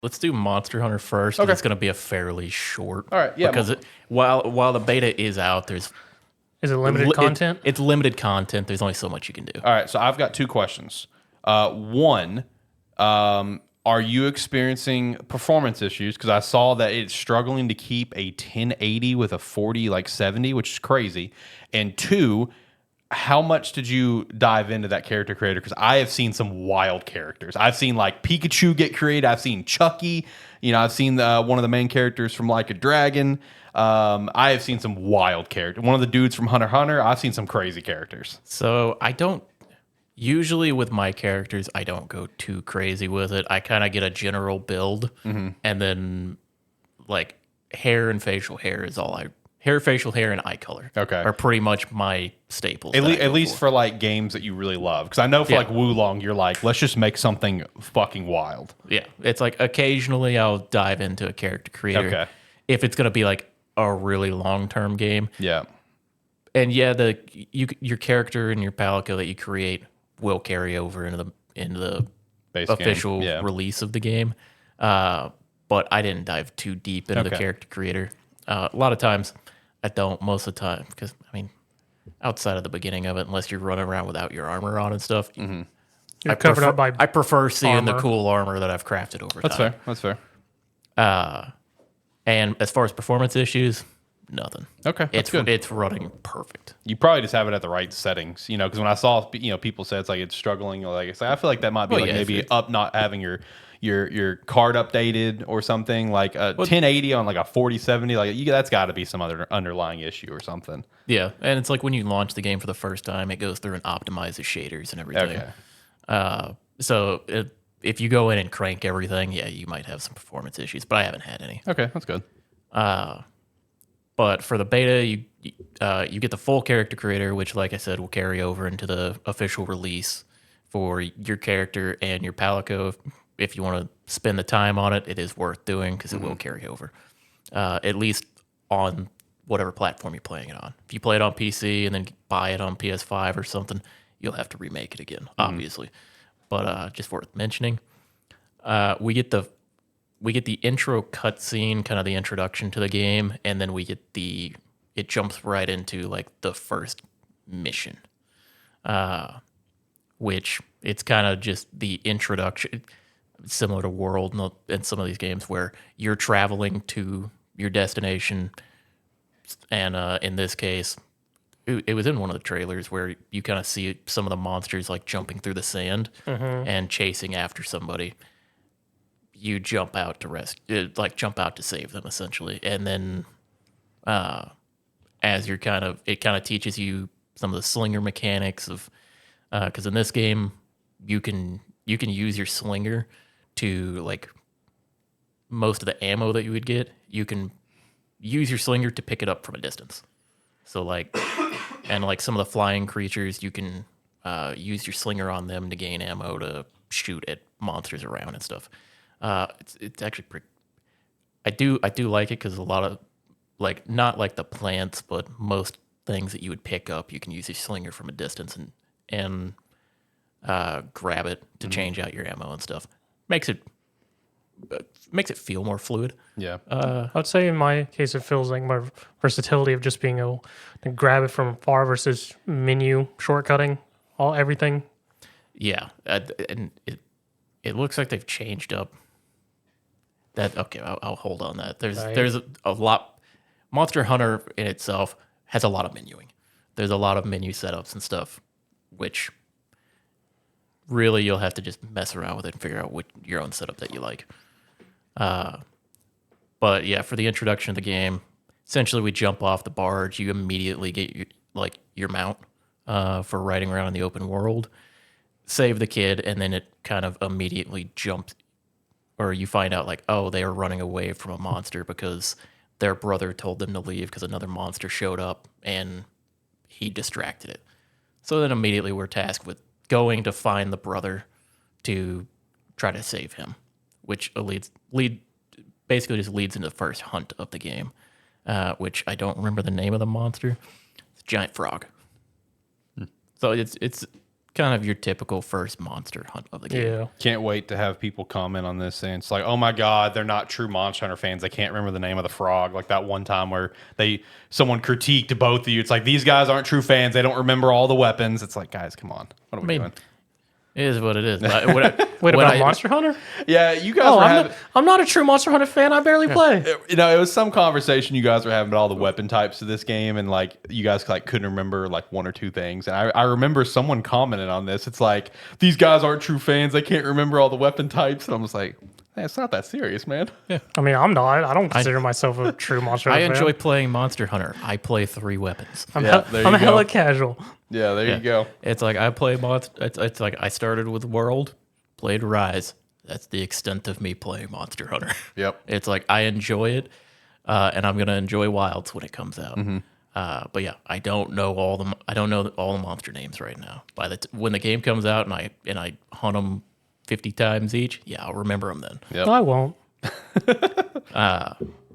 Let's do Monster Hunter first. Okay. It's going to be a fairly short. All right, yeah. Because while the beta is out, there's Is it limited content? It's limited content. There's only so much you can do. All right, so I've got 2 questions. One, are you experiencing performance issues? Because I saw that it's struggling to keep a 1080 with a 70, which is crazy. And 2, how much did you dive into that character creator? Because I have seen some wild characters. I've seen like Pikachu get created. I've seen Chucky. I've seen one of the main characters from Like a Dragon. I have seen some wild characters. One of the dudes from Hunter x Hunter. I've seen some crazy characters. So I don't usually with my characters. I don't go too crazy with it. I kind of get a general build, and then like hair and facial hair is all I. Hair, facial hair, and eye color are pretty much my staples. At least for like games that you really love. Because I know for like Wulong, you're like, let's just make something fucking wild. Yeah, it's like occasionally I'll dive into a character creator if it's going to be like a really long-term game. Yeah. And yeah, your character and your palico that you create will carry over into the Base official game. release of the game. But I didn't dive too deep into the character creator. A lot of times, I don't most of the time because, I mean, outside of the beginning of it, unless you're running around without your armor on and stuff, You're covered up by I prefer seeing armor. the cool armor that I've crafted over time. That's fair. And as far as performance issues, nothing. Okay, that's good. It's running perfect. You probably just have it at the right settings, because when I saw, people say it's like it's struggling, like I say, I feel like that might be maybe up not having your card updated or something, like a 1080 on like a 4070, like that's got to be some other underlying issue or something. Yeah, and it's like when you launch the game for the first time, it goes through and optimizes shaders and everything. Okay. So if you go in and crank everything, yeah, you might have some performance issues, but I haven't had any. Okay, that's good. But for the beta, you get the full character creator, which, like I said, will carry over into the official release for your character and your palico. If you want to spend the time on it, it is worth doing because it will carry over, at least on whatever platform you're playing it on. If you play it on PC and then buy it on PS5 or something, you'll have to remake it again, obviously. But just worth mentioning, we get the intro cutscene, kind of the introduction to the game, and then we get it jumps right into like the first mission, which it's kind of just the introduction, similar to World and some of these games where you're traveling to your destination, and in this case, it was in one of the trailers where you kind of see some of the monsters like jumping through the sand and chasing after somebody. You jump out to save them essentially, and then as you're it kind of teaches you some of the slinger mechanics of because in this game you can use your slinger to, like, most of the ammo that you would get, you can use your slinger to pick it up from a distance. So like, and like some of the flying creatures, you can use your slinger on them to gain ammo to shoot at monsters around and stuff. It's actually pretty. I do like it because a lot of, like, not like the plants, but most things that you would pick up, you can use your slinger from a distance and grab it to change out your ammo and stuff. Makes it feel more fluid. Yeah. I would say in my case, it feels like my versatility of just being able to grab it from far versus menu shortcutting everything. Yeah, and it looks like they've changed up. That okay, I'll hold on that. There's a lot. Monster Hunter in itself has a lot of menuing. There's a lot of menu setups and stuff, which really you'll have to just mess around with it and figure out what your own setup that you like. But yeah, for the introduction of the game, essentially we jump off the barge. You immediately get your mount for riding around in the open world. Save the kid, and then it kind of immediately jumps, or you find out like, oh, they are running away from a monster because their brother told them to leave because another monster showed up and he distracted it. So then immediately we're tasked with going to find the brother to try to save him, which basically just leads into the first hunt of the game, which I don't remember the name of the monster. It's a giant frog. So it's kind of your typical first monster hunt of the game. Yeah. Can't wait to have people comment on this saying it's like, oh my god, they're not true Monster Hunter fans. They can't remember the name of the frog. Like that one time where someone critiqued both of you. It's like these guys aren't true fans. They don't remember all the weapons. It's like, guys, come on. What are we doing? It is what it is. Wait, about Monster Hunter? Yeah, you guys Oh, were I'm having. not, I'm not a true Monster Hunter fan. I barely play. You know, it was some conversation you guys were having about all the weapon types of this game, and like you guys like couldn't remember like one or two things. And I remember someone commented on this. It's like these guys aren't true fans. They can't remember all the weapon types. And I was like, hey, it's not that serious, man. I mean, I'm not. I don't consider myself a true Monster Hunter I fan. enjoy playing Monster Hunter. I play 3 weapons. I'm, Yeah, there you I'm go. hella casual. Yeah, there you go. It's like I play it's like I started with World, played Rise. That's the extent of me playing Monster Hunter. Yep. It's like I enjoy it, and I'm gonna enjoy Wilds when it comes out. But yeah, I don't know all the monster names right now. When the game comes out and I hunt them 50 times each, yeah, I'll remember them then. Yep. No, I won't.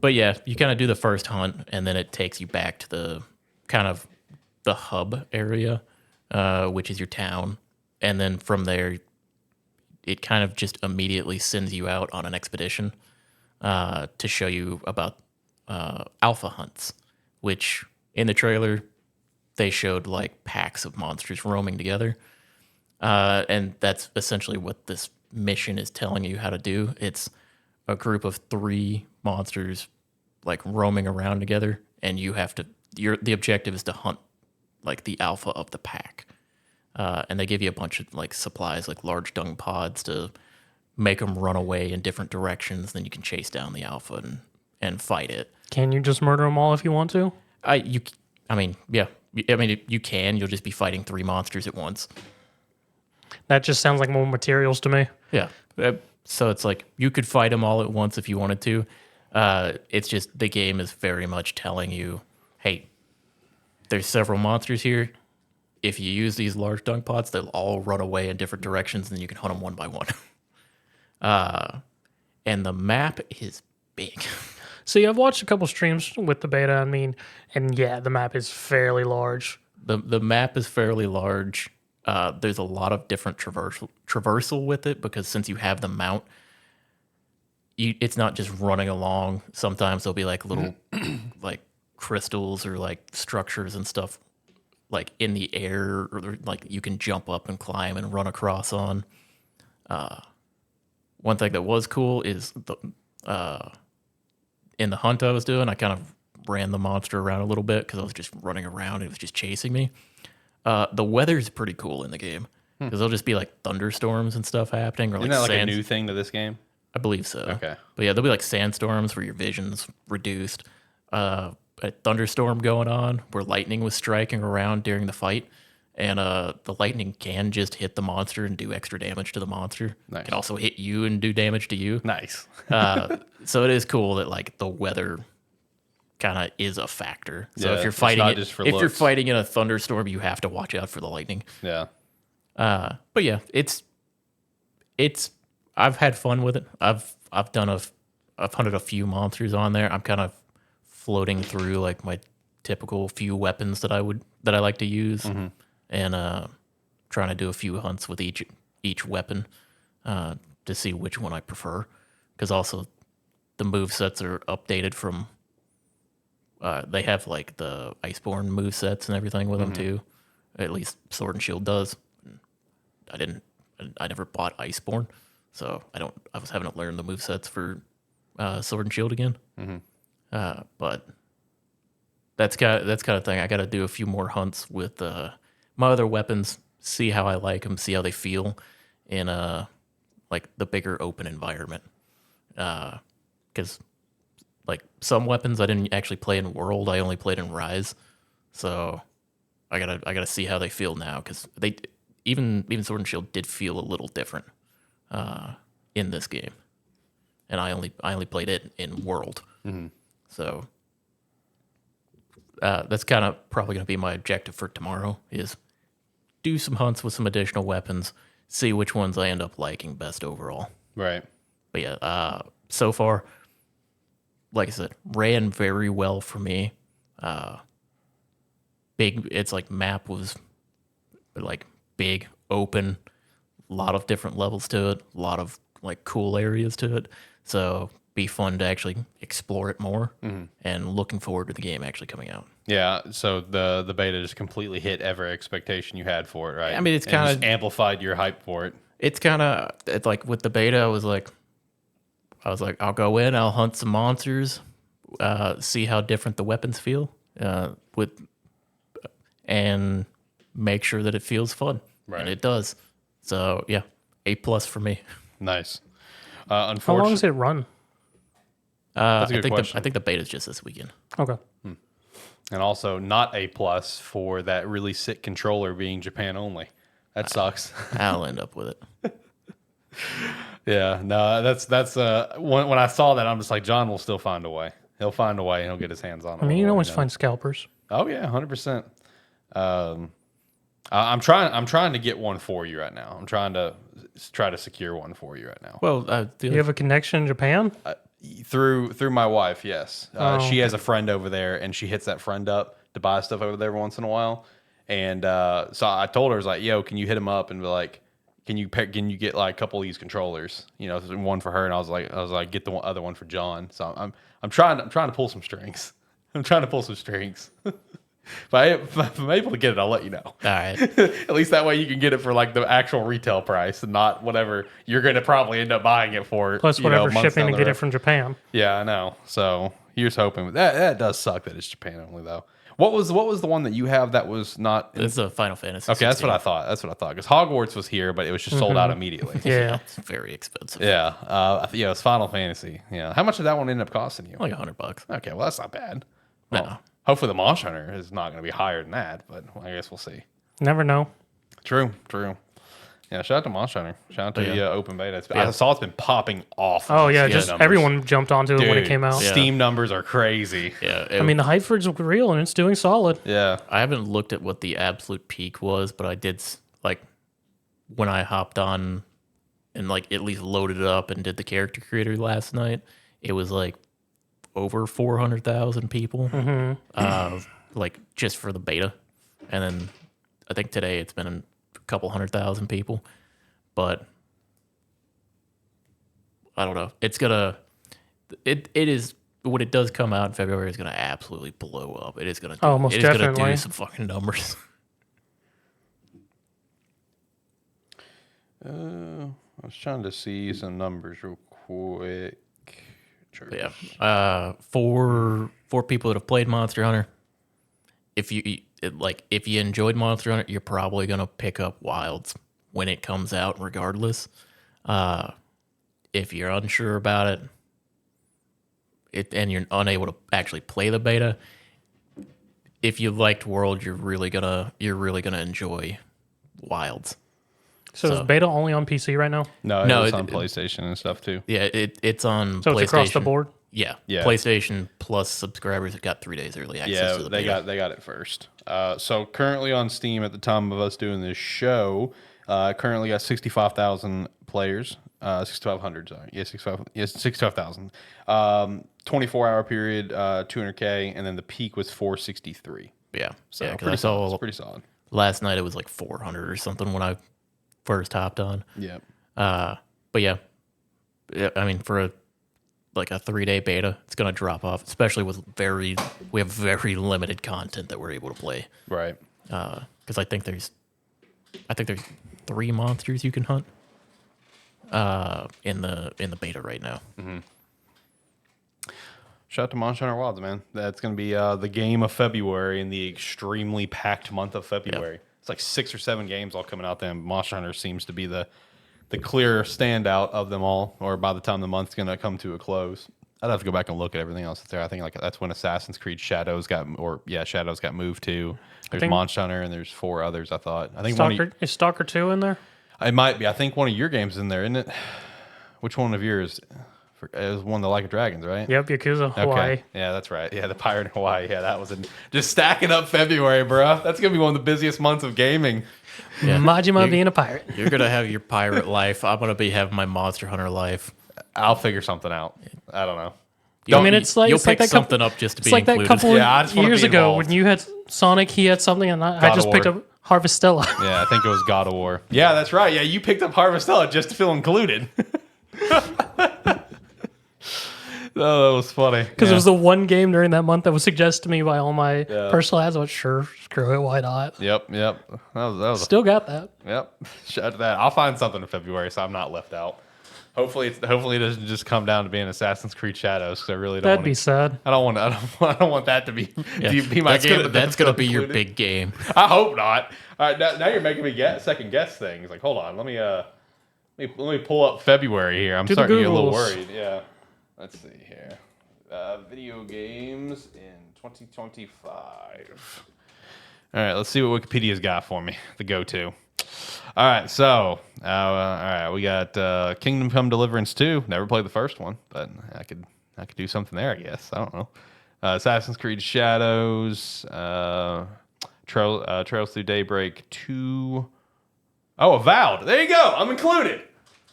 But yeah, you kind of do the first hunt, and then it takes you back to the kind of the hub area, which is your town, and then from there, it kind of just immediately sends you out on an expedition to show you about alpha hunts, which in the trailer they showed like packs of monsters roaming together, and that's essentially what this mission is telling you how to do. It's a group of 3 monsters like roaming around together, and you have to. The objective is to hunt like the alpha of the pack, and they give you a bunch of like supplies, like large dung pods, to make them run away in different directions. Then you can chase down the alpha and fight it. Can you just murder them all if you want to? I mean, yeah. I mean, you can. You'll just be fighting 3 monsters at once. That just sounds like more materials to me. Yeah. So it's like you could fight them all at once if you wanted to. It's just the game is very much telling you, hey, there's several monsters here. If you use these large dung pots, they'll all run away in different directions, and you can hunt them one by one. And the map is big. See, I've watched a couple streams with the beta. I mean, and yeah, the map is fairly large. The map is fairly large. There's a lot of different traversal with it, because since you have the mount, it's not just running along. Sometimes there'll be like little like crystals or like structures and stuff like in the air, or like you can jump up and climb and run across on. One thing that was cool is in the hunt I was doing, I kind of ran the monster around a little bit because I was just running around. It was just chasing me. The weather's pretty cool in the game, because there'll just be like thunderstorms and stuff happening. Or Isn't like that like a new thing to this game? I believe so. Okay. But yeah, there'll be like sandstorms where your vision's reduced. A thunderstorm going on where lightning was striking around during the fight. And the lightning can just hit the monster and do extra damage to the monster. Nice. It can also hit you and do damage to you. Nice. So it is cool that like the weather kind of is a factor. So Yeah, if you're it's fighting not just for if you're looks. fighting in a thunderstorm, you have to watch out for the lightning. Yeah. But yeah, it's I've had fun with it. I've hunted a few monsters on there. I'm kind of floating through like my typical few weapons that I like to use, and trying to do a few hunts with each weapon to see which one I prefer. Because also the move sets are updated from. They have like the Iceborne move sets and everything with them too. At least Sword and Shield does. I never bought Iceborne, so I was having to learn the move sets for Sword and Shield again. But that's kind of thing. I got to do a few more hunts with my other weapons, see how I like them, see how they feel in like the bigger open environment. Because like some weapons I didn't actually play in World, I only played in Rise, so I gotta see how they feel now, because they even Sword and Shield did feel a little different in this game, and I only played it in World, so that's kind of probably gonna be my objective for tomorrow, is do some hunts with some additional weapons, see which ones I end up liking best overall. Right. But yeah, so far, like I said, ran very well for me. It's like map was like big, open, a lot of different levels to it, a lot of like cool areas to it. So be fun to actually explore it more, and looking forward to the game actually coming out. Yeah, so the beta just completely hit every expectation you had for it, right? I mean, it's And just kinda- amplified your hype for it. It's kind of like with the beta, I was like, I'll go in, I'll hunt some monsters, see how different the weapons feel, and make sure that it feels fun, Right. and it does. So yeah, A+ for me. Nice. How long Unfortunately, does it run? That's a good I think question. I think the beta's just this weekend. Okay. and also not A+ for that really sick controller being Japan only. That sucks. I'll end up with it. Yeah, no, that's when I saw that, I'm just like, John will still find a way. He'll find a way and he'll get his hands on it. I mean, you can always find scalpers. Oh yeah, 100%. I'm trying to get one for you right now. I'm trying to secure one for you right now. Well, You have a connection in Japan? Through my wife, yes. Oh, She has a friend over there, and she hits that friend up to buy stuff over there once in a while. And so I told her, I was like, "Yo, can you hit him up and be like, can you get like a couple of these controllers? You know, one for her." And I was like, get the other one for John. So I'm trying to pull some strings. I'm trying to pull some strings. If I'm able to get it, I'll let you know. all right. At least that way you can get it for like the actual retail price and not whatever you're going to probably end up buying it for. Plus you know, whatever months shipping down to the get it road. from Japan. Yeah, I know. So here's hoping. But that does suck that it's Japan only though. What was the one that you have that was not? It's a Final Fantasy. Okay, that's 16. what I thought. That's what I thought. Because Hogwarts was here, but it was just sold out immediately. Yeah. It's very expensive. Yeah. Yeah, it's Final Fantasy. Yeah. How much did that one end up costing you? Like $100. Okay, well that's not bad. No. Well, hopefully the Monster Hunter is not going to be higher than that, but I guess we'll see. Never know. True. Yeah, shout out to Monster Hunter. Shout out to the open beta. I Yeah. saw it's been popping off. Oh, yeah. Steam Just numbers. everyone jumped onto it when it Dude, came out. Yeah. Steam numbers are crazy. Yeah. I mean, the hype for it's real and it's doing solid. Yeah. I haven't looked at what the absolute peak was, but I did like when I hopped on and like at least loaded it up and did the character creator last night. It was like over 400,000 people, like just for the beta, and then I think today it's been a couple 100,000 people. But I don't know. It's gonna. It is. When it does come out in February, it's gonna absolutely blow up. It is gonna. Oh, most it is gonna definitely. do some fucking numbers. I was trying to see some numbers real quick. But yeah. For people that have played Monster Hunter, if you enjoyed Monster Hunter, you're probably gonna pick up Wilds when it comes out, regardless. If you're unsure about it, and you're unable to actually play the beta, if you liked World, you're really gonna enjoy Wilds. So is beta only on PC right now? No, it's it- on PlayStation and stuff too. Yeah, it's on So PlayStation. it's across the board? Yeah, Yeah. PlayStation Plus subscribers have got 3 days early access Yeah, to the they beta. got it first. So currently on Steam at the time of us doing this show, currently got 65,000 players. 6,500. Sorry, yeah, 65. Yes, 65,000. 24-hour period, 200K, and then the peak was 463. Yeah, So yeah, 'cause I pretty solid. saw It's pretty solid. last night it was like 400 or something when I first hopped on. Yeah. But yeah, I mean for a 3-day beta, it's gonna drop off, especially with we have very limited content that we're able to play. Right. Because I think there's 3 monsters you can hunt in the beta right now. Shout out to Monster Hunter Wilds, man. That's going to be the game of February in the extremely packed month of February. It's like 6 or 7 games all coming out there, and Monster Hunter seems to be the clear standout of them all, or by the time the month's going to come to a close. I'd have to go back and look at everything else that's there. I think that's when Assassin's Creed Shadows got moved to. There's Monster Hunter, and there's 4 others, I thought. I think Is Stalker 2 in there? it might be. I think one of your games is in there, isn't it? Which one of yours? It was one of the Like a Dragons, right? Yep, Yakuza, Hawaii. Okay. Yeah, that's right. Yeah, the Pirate in Hawaii. Yeah, that was just stacking up February, bro. That's gonna be one of the busiest months of gaming. Yeah. Majima being a pirate. You're gonna have your pirate life. I'm gonna be having my Monster Hunter life. I'll figure something out. I don't know. I mean, it's like you'll it's like pick that couple, something up just to it's be like that included. couple Yeah, I just wanna years be ago involved. when you had Sonic, he had something, and I God just of picked War. up. Harvestella. Yeah, I think it was God of War. Yeah, that's right. Yeah, you picked up Harvestella just to feel included. Oh, that was funny. Because it was the one game during that month that was suggested to me by all my personal ads. I was sure, screw it, why not? Yep. That was Still got that. Yep. Shout out to that. I'll find something in February, so I'm not left out. Hopefully it doesn't just come down to being Assassin's Creed Shadows, because I really don't. That'd be sad. I don't want that to be my game. That's gonna be your big game. I hope not. All right, now you're making me second guess things. Like, hold on, let me pull up February here. I'm starting to get a little worried. Yeah. Let's see here. Video games in 2025. All right, let's see what Wikipedia's got for me. The go-to. All right, so all right, we got Kingdom Come Deliverance 2. Never played the first one, but I could do something there, I guess. I don't know. Assassin's Creed Shadows, Trails Through Daybreak 2. Oh, Avowed. There you go. I'm included.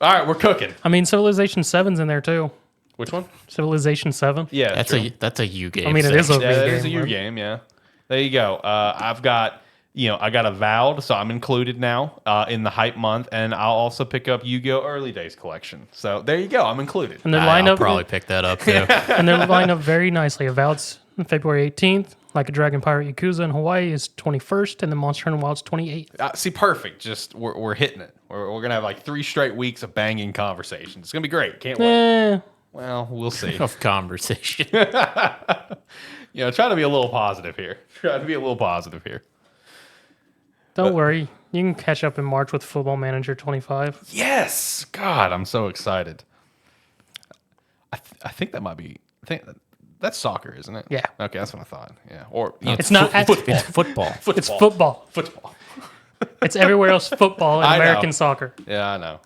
All right, we're cooking. I mean, Civilization 7's in there too. Which one? Civilization 7. Yeah, That's a U game. I mean, it is a yeah, that is a game, U right? game. Yeah, there you go. I got Avowed, so I'm included now in the hype month, and I'll also pick up Yu-Gi-Oh! Early Days collection. So there you go. I'm included. And they line I'll up probably pick that up too. and they're lined up very nicely. Avowed's February 18th. Like a Dragon Pirate Yakuza in Hawaii is 21st, and then Monster Hunter Wild's 28th. See, perfect. Just we're hitting it. We're gonna have like 3 straight weeks of banging conversations. It's gonna be great. Can't wait. Well, we'll see. Of conversation. Try to be a little positive here. Don't worry. You can catch up in March with Football Manager 25. Yes, God, I'm so excited. I think that might be. That's soccer, isn't it? Yeah. Okay, that's what I thought. Yeah, or It's not It's football. It's football. Football. It's everywhere else football and I know. American soccer. Yeah, I know.